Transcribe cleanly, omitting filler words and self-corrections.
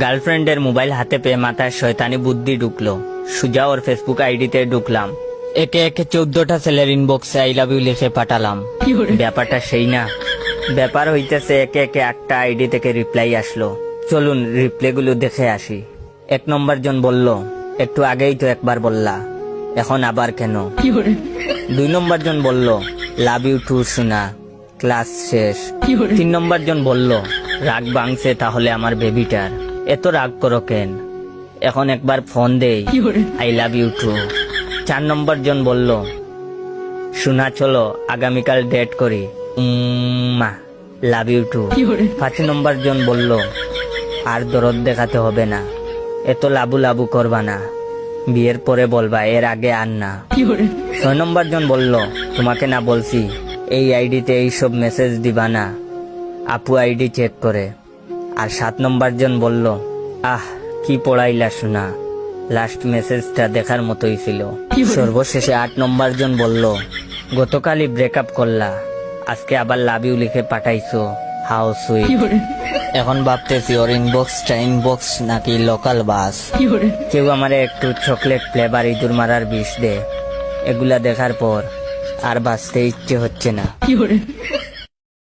গার্লফ্রেন্ডের মোবাইল হাতে পেয়ে মাথায় শয়তানি বুদ্ধি ঢুকলো। সুজা ওর ফেসবুক আইডিতে ঢুকলাম, একে একে 14টা ছেলের ইনবক্সে আই লাভ ইউ লিখে পাঠালাম। ব্যাপারটা সেই না, ব্যাপার হইতেছে একে একে 8টা আইডি থেকে রিপ্লাই আসলো। চলুন রিপ্লাই গুলো দেখে আসি। 1 নম্বর জন বলল, একটু আগেই তো একবার বললা, এখন আবার কেন? 2 নম্বর জন বলল, লাভ ইউ টু সোনা, ক্লাস শেষ। 3 নম্বর জন বলল, রাগ ভাঙছে তাহলে আমার বেবিটার, এত রাগ করো কেন, এখন একবার ফোন দেই, আই লাভ ইউ টু। 4 নম্বর জন বলল, সোনা চলো আগামীকাল ডেট করি, লাভ ইউ টু। 5 নম্বর জন বলল, আর দরদ দেখাতে হবে না, এত লাবু লাবু করবা না, বিয়ের পরে বলবা, এর আগে আর না। 6 নম্বর জন বলল, তোমাকে না বলছি এই আইডিতে এইসব মেসেজ দিবা না, আপু আইডি চেক করে। আর 7 নম্বর জন বলল, আহ কি পড়াইলা শোনা, লাস্ট মেসেজটা দেখার মতোই ছিল। সর্বশেষে 8 নম্বর জন বলল, গতকালই ব্রেকআপ করলা, আজকে আবার লাভ ইউ লিখে পাঠাইছো, হাউ সুইট। এখন ভাবতেছি ওর ইনবক্সটা ইনবক্স নাকি লোকাল বাস। কেউ আমারে একটু চকলেট ফ্লেভার ইঁদুর মারার বিষ দে, এগুলা দেখার পর আর বাঁচতে ইচ্ছে হচ্ছে না।